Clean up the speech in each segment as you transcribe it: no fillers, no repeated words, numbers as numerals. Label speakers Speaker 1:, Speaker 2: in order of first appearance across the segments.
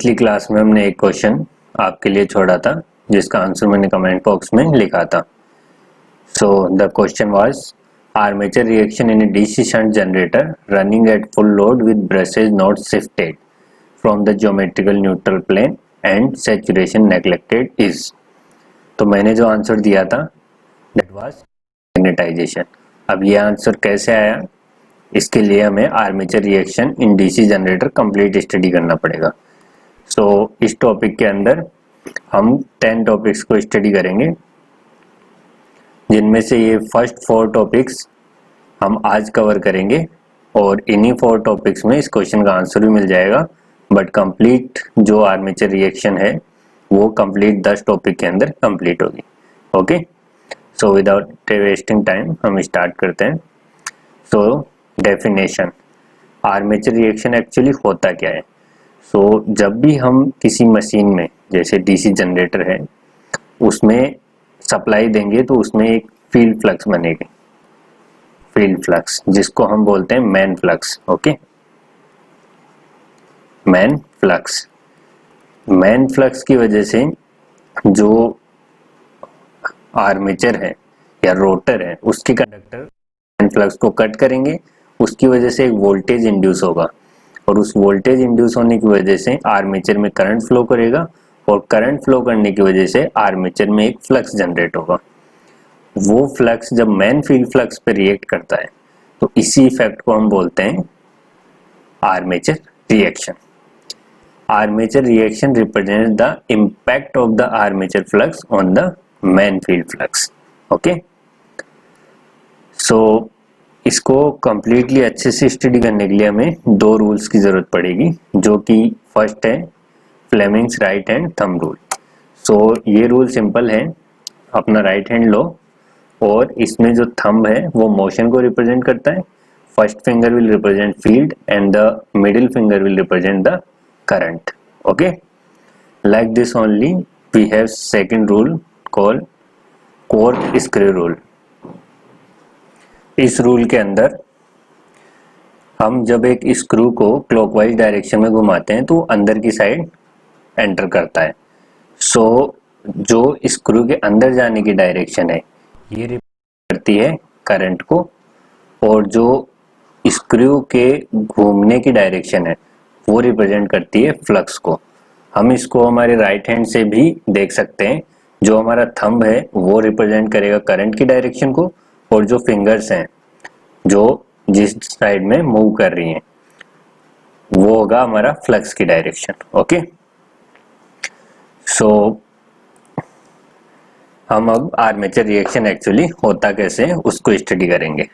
Speaker 1: पिछली क्लास में हमने एक क्वेश्चन आपके लिए छोड़ा था जिसका आंसर मैंने कमेंट बॉक्स में लिखा था। So the question was armature reaction in a DC shunt generator running at full load with brushes not shifted from the geometrical neutral plane and saturation neglected is. तो मैंने जो answer दिया था that was magnetisation. अब ये answer कैसे आया, इसके लिए हमें armature reaction in DC generator complete study करना पड़ेगा। सो इस टॉपिक के अंदर हम 10 टॉपिक्स को स्टडी करेंगे, जिनमें से ये फर्स्ट 4 टॉपिक्स हम आज कवर करेंगे और इन्हीं 4 टॉपिक्स में इस क्वेश्चन का आंसर भी मिल जाएगा। बट कंप्लीट जो आर्मेचर रिएक्शन है वो कंप्लीट 10 टॉपिक के अंदर कंप्लीट होगी। Okay, so without wasting time हम स्टार्ट करते हैं। So definition, armature reaction actually होता क्या है। सो जब भी हम किसी मशीन में, जैसे डीसी जनरेटर है, उसमें सप्लाई देंगे तो उसमें एक फील्ड फ्लक्स बनेगी, फील्ड फ्लक्स, जिसको हम बोलते हैं man flux. Okay, man flux. Man flux की वजह से जो आर्मेचर है या रोटर है उसके कंडक्टर मैन फ्लक्स को कट करेंगे, उसकी वजह से एक वोल्टेज इंड्यूस होगा और उस वोल्टेज इंड्यूस होने की वजह से आर्मेचर में करंट फ्लो करेगा और करंट फ्लो करने की वजह से आर्मेचर में एक फ्लक्स जनरेट होगा। वो फ्लक्स जब मैन फील्ड फ्लक्स पे रिएक्ट करता है तो इसी इफेक्ट को हम बोलते हैं armature reaction. Armature reaction represent the impact of the armature flux on the main field flux. Okay, so इसको कम्प्लीटली अच्छे से स्टडी करने के लिए हमें 2 रूल्स की जरूरत पड़ेगी, जो कि फर्स्ट है Fleming's right hand thumb rule. So ये रूल सिंपल है, अपना राइट हैंड लो और इसमें जो थंब है वो मोशन को रिप्रेजेंट करता है। First finger will represent field and the middle finger will represent the current. Okay, like this only we have second rule called cork screw rule. इस रूल के अंदर हम जब एक स्क्रू को क्लॉकवाइज डायरेक्शन में घुमाते हैं तो अंदर की साइड एंटर करता है। सो जो स्क्रू के अंदर जाने की डायरेक्शन है ये रिप्रेजेंट करती है करंट को, और जो स्क्रू के घूमने की डायरेक्शन है वो रिप्रेजेंट करती है फ्लक्स को। हम इसको हमारे राइट हैंड से भी देख सकते हैं। जो हमारा थंब है वो रिप्रेजेंट करेगा करंट की डायरेक्शन को, और जो फिंगर्स हैं जो जिस साइड में मूव कर रही हैं वो होगा हमारा फ्लक्स की डायरेक्शन। ओके, सो हम अब आर्मेचर रिएक्शन एक्चुअली होता कैसे है उसको स्टडी करेंगे।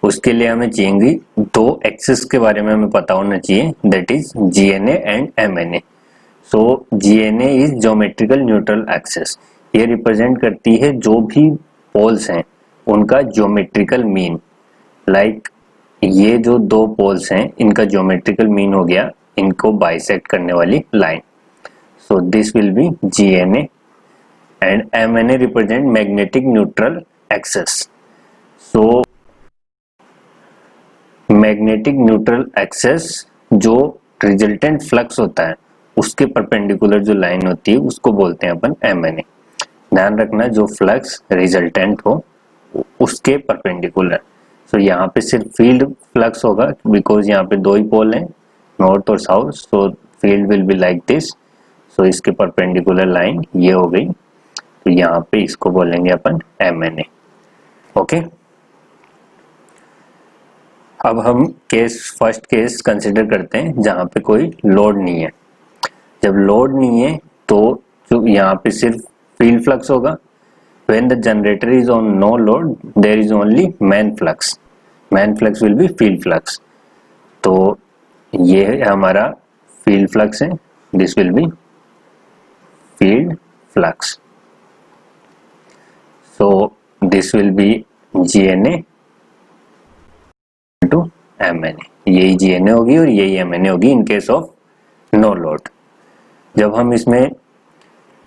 Speaker 1: उसके लिए हमें चाहिए 2 एक्सिस के बारे में हमें पता होना चाहिए, that is GNA and MNA. So GNA is geometrical neutral axis. ये रिप्रेजेंट करती है जो भी पोल्स हैं उनका ज्योमेट्रिकल मीन। लाइक ये जो 2 पोल्स हैं इनका ज्योमेट्रिकल मीन हो गया इनको बाइसेक्ट करने वाली line. So this will B GNA and MNA represent magnetic neutral axis. So magnetic neutral axis जो रिजल्टेंट फ्लक्स होता है उसके परपेंडिकुलर जो लाइन होती है उसको बोलते हैं अपन एमएनए। ध्यान रखना, जो फ्लक्स रिजल्टेंट हो उसके परपेंडिकुलर। सो यहाँ पे सिर्फ फील्ड फ्लक्स होगा बिकॉज यहाँ पे 2 ही पोल हैं, नॉर्थ और south. So field will be like this. So इसके परपेंडिकुलर लाइन ये हो गई, तो यहाँ पे इसको बोलेंगे अपन एमएनए। ओके, अब हम फर्स्ट केस कंसिडर करते हैं जहाँ पे कोई लोड नहीं है। जब लोड नहीं है तो जो यहाँ पे सिर्फ फील्ड फ्लक्स होगा। When the generator is on no load, there is only main flux. Main flux will be field flux. तो ये हमारा field flux है, this will be field flux. So this will be GNA to MNA. यही GNA होगी और यही MNA होगी in case of no load. जब हम इसमें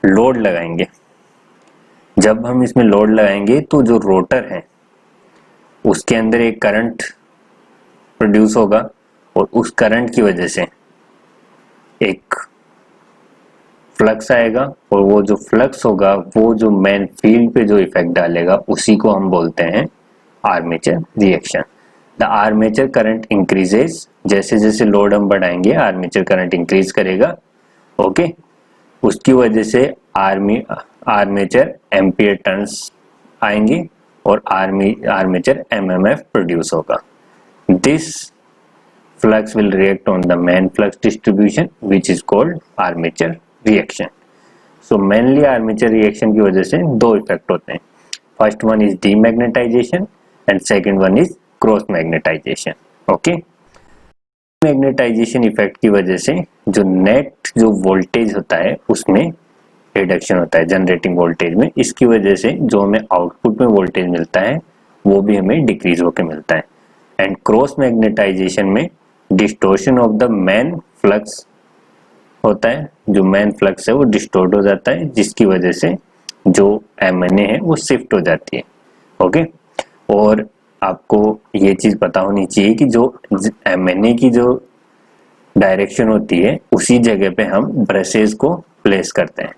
Speaker 1: लोड लगाएंगे तो जो रोटर है उसके अंदर एक करंट प्रोड्यूस होगा और उस करंट की वजह से एक फ्लक्स आएगा और वो जो फ्लक्स होगा वो जो मेन फील्ड पे जो इफेक्ट डालेगा उसी को हम बोलते हैं armature reaction. The armature current increases, जैसे जैसे लोड हम बढ़ाएंगे आर्मेचर करंट इंक्रीज करेगा। ओके, उसकी वजह से आर्मेचर एम्पियर टर्न्स आएंगे और आर्मेचर एमएमएफ प्रोड्यूस होगा। This flux will react on the main flux distribution which is called armature reaction. So mainly armature reaction की वजह से दो इफेक्ट होते हैं। First one is demagnetization and second one is cross magnetization. Okay, magnetization effect की वजह से जो नेट जो वोल्टेज होता है उसमें रिडक्शन होता है जनरेटिंग वोल्टेज में। इसकी वजह से जो हमें आउटपुट में वोल्टेज मिलता है वो भी हमें डिक्रीज होकर मिलता है। एंड क्रॉस मैग्नेटाइजेशन में distortion of the main flux होता है, जो मेन फ्लक्स है वो डिस्टोर्ट हो जाता है जिसकी वजह से जो एमएनए है वो शिफ्ट हो जाती है। ओके, और आपको ये चीज पता होनी चाहिए कि जो एमएनए की जो डायरेक्शन होती है उसी जगह पे हम ब्रशेस को प्लेस करते हैं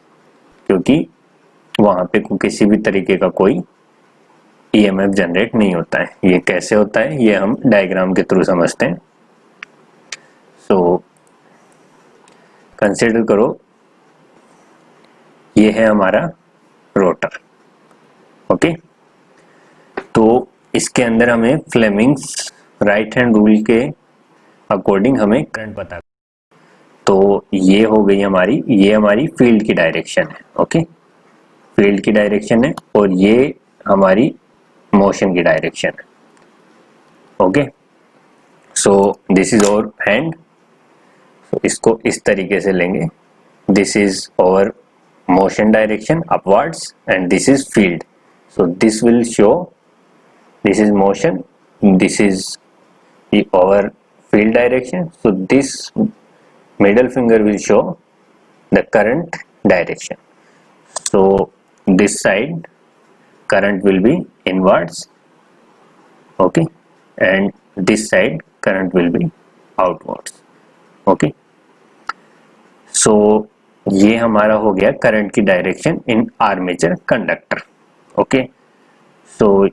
Speaker 1: क्योंकि वहां पे किसी भी तरीके का कोई ईएमएफ जनरेट नहीं होता है। ये कैसे होता है ये हम डायग्राम के थ्रू समझते हैं। सो कंसिडर करो ये है हमारा रोटर। ओके, तो इसके अंदर हमें फ्लेमिंग्स राइट हैंड रूल के अकॉर्डिंग हमें करंट पता। तो ये हो गई हमारी फील्ड की डायरेक्शन है। ओके, फील्ड की डायरेक्शन है और ये हमारी मोशन की डायरेक्शन है। Okay, so this is our hand. तो इसको इस तरीके से लेंगे, this is our motion direction upwards and this is field. So this will show this is motion, this is our field direction. So this middle finger will show the current direction. So this side current will be inwards, okay, and this side current will be outwards. Okay, so ये हमारा हो गया current की direction in armature conductor. Okay, so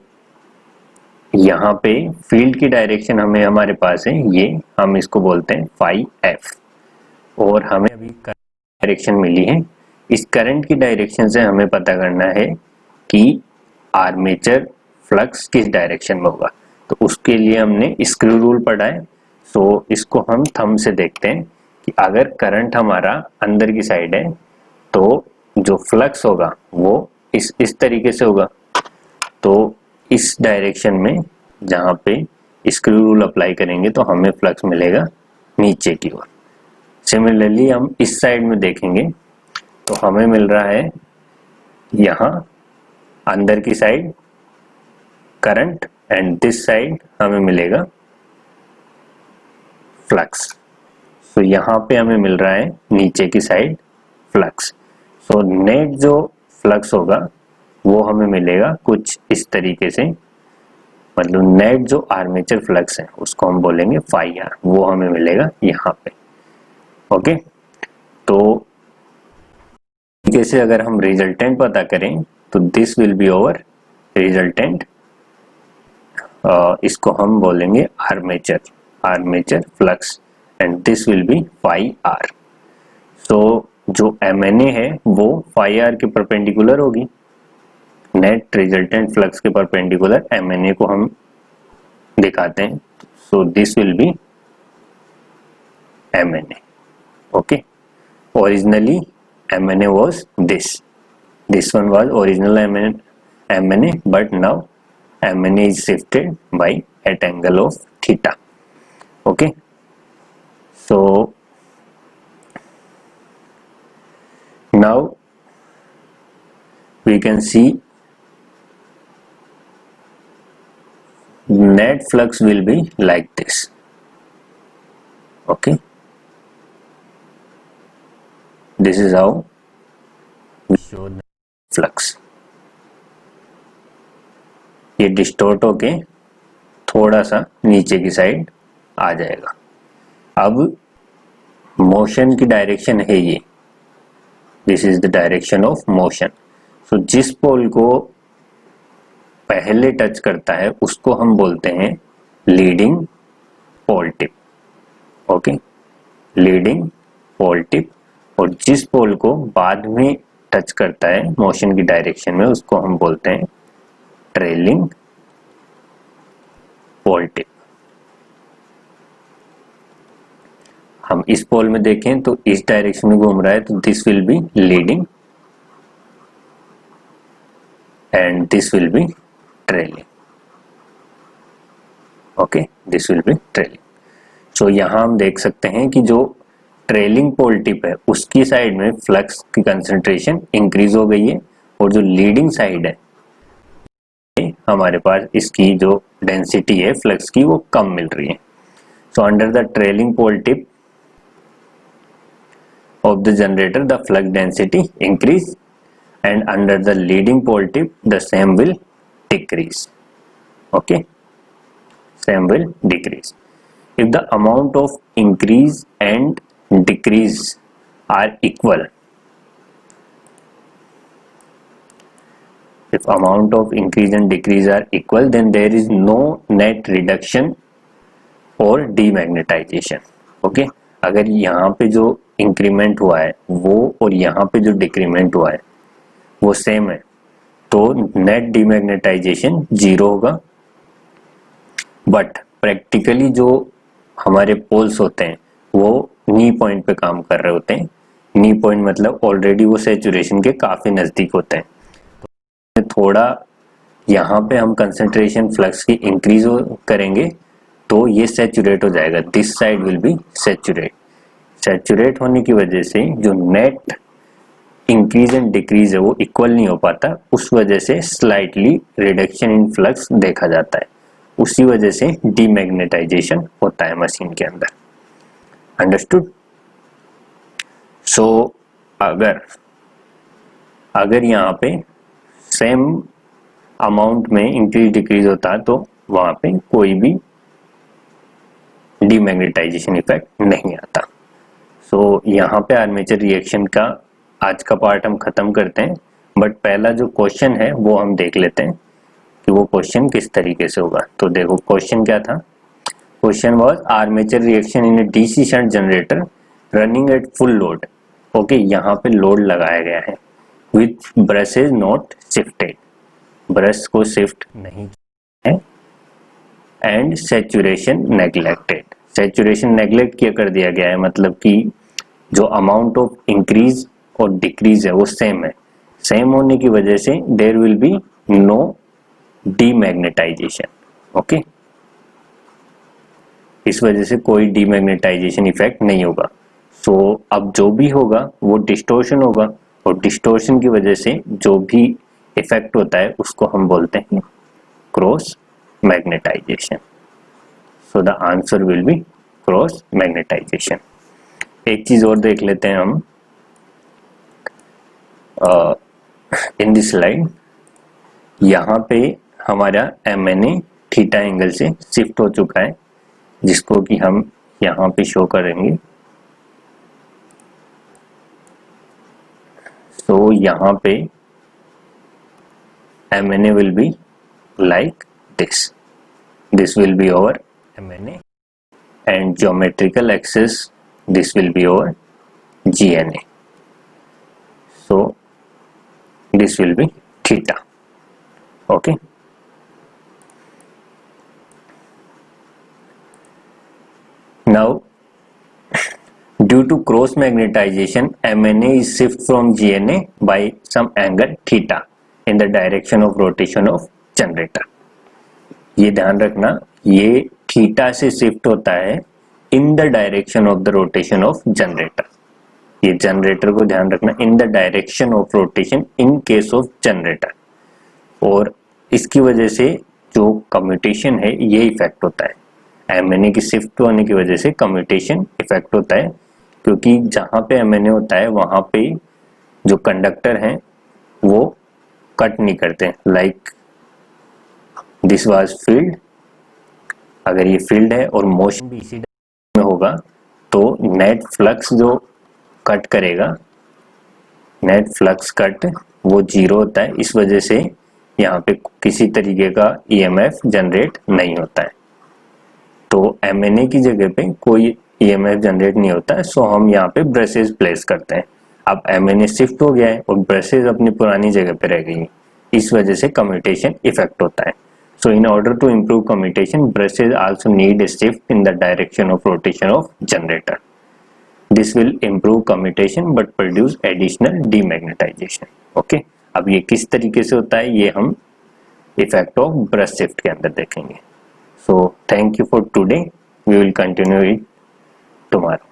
Speaker 1: यहाँ पे field की direction हमें हमारे पास है, ये हम इसको बोलते हैं फाई एफ, और हमें अभी डायरेक्शन मिली है। इस करंट की डायरेक्शन से हमें पता करना है कि आर्मेचर फ्लक्स किस डायरेक्शन में होगा। तो उसके लिए हमने स्क्रू रूल पढ़ा है। सो इसको हम थंब से देखते हैं कि अगर करंट हमारा अंदर की साइड है तो जो फ्लक्स होगा वो इस तरीके से होगा। तो इस डायरेक्शन में जहाँ पे स्क्रू रूल अप्लाई करेंगे तो हमें फ्लक्स मिलेगा नीचे की ओर। सिमिलरली हम इस साइड में देखेंगे तो हमें मिल रहा है यहाँ अंदर की side current and this side हमें मिलेगा फ्लक्स। सो यहाँ पे हमें मिल रहा है नीचे की साइड फ्लक्स। सो नेट जो फ्लक्स होगा वो हमें मिलेगा कुछ इस तरीके से, मतलब नेट जो आर्मेचर फ्लक्स है उसको हम बोलेंगे फाई आर, वो हमें मिलेगा यहाँ पे। ओके, तो जैसे अगर हम रिजल्टेंट पता करें तो this will be over resultant, इसको हम बोलेंगे armature flux and this will be phi R. So जो एमएनए है वो फाई आर के परपेंडिकुलर होगी, नेट रिजल्टेंट फ्लक्स के परपेंडिकुलर एमएनए को हम दिखाते हैं। So this will be MNA. Okay, originally MNA was this one was original MNA but now MNA is shifted by at angle of theta. Okay, so now we can see net flux will be like this. Okay, this is how we show the flux. ये distort होके थोड़ा सा नीचे की side आ जाएगा। अब motion की direction है ये, this is the direction of motion. So जिस पोल को पहले टच करता है उसको हम बोलते हैं लीडिंग पोल टिप। ओके, लीडिंग पोल टिप। और जिस पोल को बाद में टच करता है मोशन की डायरेक्शन में उसको हम बोलते हैं ट्रेलिंग पोल टिप। हम इस पोल में देखें तो इस डायरेक्शन में घूम रहा है तो this will be leading and this will be trailing. Okay, this will be trailing. So यहाँ हम देख सकते हैं कि जो ट्रेलिंग पोल टिप है उसकी साइड में फ्लक्स की कंसंट्रेशन इंक्रीज हो गई है और जो लीडिंग साइड है हमारे पास इसकी जो डेंसिटी है फ्लक्स की वो कम मिल रही है। So under the trailing pole tip of the generator the flux density increase and under the leading pole tip the same will decrease. Okay, same will decrease. If the amount of increase and decrease are equal, if amount of increase and decrease are equal then there is no net reduction or demagnetization. Okay, अगर यहाँ पे जो increment हुआ है वो और यहाँ पे जो डिक्रीमेंट हुआ है वो सेम है तो नेट डीमैग्नेटाइजेशन जीरो होगा। बट प्रैक्टिकली जो हमारे पोल्स होते हैं वो नी पॉइंट पे काम कर रहे होते हैं। नी पॉइंट मतलब ऑलरेडी वो सैचुरेशन के काफ़ी नज़दीक होते हैं। तो थोड़ा यहाँ पे हम कंसंट्रेशन फ्लक्स की इंक्रीज करेंगे तो ये सैचुरेट हो जाएगा। This side will be saturate. Saturate होने की वजह से जो नेट इंक्रीज एंड डिक्रीज है वो इक्वल नहीं हो पाता, उस वजह से स्लाइटली रिडक्शन इन फ्लक्स देखा जाता है। उसी वजह से डीमैग्नेटाइजेशन होता है मशीन के अंदर। अंडरस्टूड? सो अगर यहाँ पे सेम अमाउंट में इंक्रीज डिक्रीज होता है तो वहाँ पे कोई भी डीमैग्नेटाइजेशन इफेक्ट नहीं आता। सो यहाँ पे आर्मेचर रिएक्शन का आज का पार्ट हम खत्म करते हैं। बट पहला जो क्वेश्चन है वो हम देख लेते हैं कि वो क्वेश्चन किस तरीके से होगा। तो देखो क्वेश्चन क्या था। Question was armature reaction in a DC shunt generator running at full load. Okay, यहाँ पे लोड लगाया गया है with brush is not shifted, brush को शिफ्ट नहीं है and saturation neglected. Saturation neglect किया कर दिया गया है मतलब कि जो अमाउंट ऑफ इंक्रीज और डिक्रीज है वो सेम है। सेम होने की वजह से there will be no demagnetization. Okay, इस वजह से कोई डीमैग्नेटाइजेशन इफेक्ट नहीं होगा। सो अब जो भी होगा वो डिस्टोर्शन होगा और डिस्टोर्शन की वजह से जो भी इफेक्ट होता है उसको हम बोलते हैं cross magnetization. So the answer will be cross magnetization. एक चीज और देख लेते हैं हम इन दिस स्लाइड। यहाँ पे हमारा MNA थीटा एंगल से शिफ्ट हो चुका है जिसको कि हम यहाँ पे शो करेंगे। सो यहाँ पे MNA will be like this. This will be our MNA and geometrical axis this will be our GNA. So this will be theta. Okay. Now due to cross magnetization MNA is shift from GNA by some angle theta in the direction of rotation of generator. ये ध्यान रखना, ये theta से shift होता है in the direction of the rotation of generator. ये generator को ध्यान रखना, in the direction of rotation in case of generator. और इसकी वजह से जो कम्यूटेशन है ये इफेक्ट होता है। MNA की शिफ्ट होने की वजह से कम्यूटेशन इफेक्ट होता है क्योंकि जहाँ पे MNA होता है वहाँ पे जो कंडक्टर हैं वो कट नहीं करते। लाइक दिस वाज फील्ड, अगर ये फील्ड है और मोशन भी इसी में होगा तो नेट फ्लक्स जो कट करेगा नेट फ्लक्स कट वो 0 होता है, इस वजह से यहाँ पे किसी तरीके का ईएमएफ जनरेट नहीं होता है। तो एमएनए की जगह पे कोई ईएमएफ जनरेट नहीं होता है, सो हम यहाँ पे ब्रशेज प्लेस करते हैं। अब एमएनए शिफ्ट हो गया है और ब्रशेज अपनी पुरानी जगह पे रह गई हैं, इस वजह से कम्यूटेशन इफेक्ट होता है। So in order to improve commutation, brushes also need a shift in the direction of rotation of generator. This will improve commutation but produce additional demagnetization. Okay? अब ये किस तरीके से होता है ये हम इफेक्ट ऑफ ब्रश शिफ्ट के अंदर देखेंगे। So thank you for today. We will continue it tomorrow.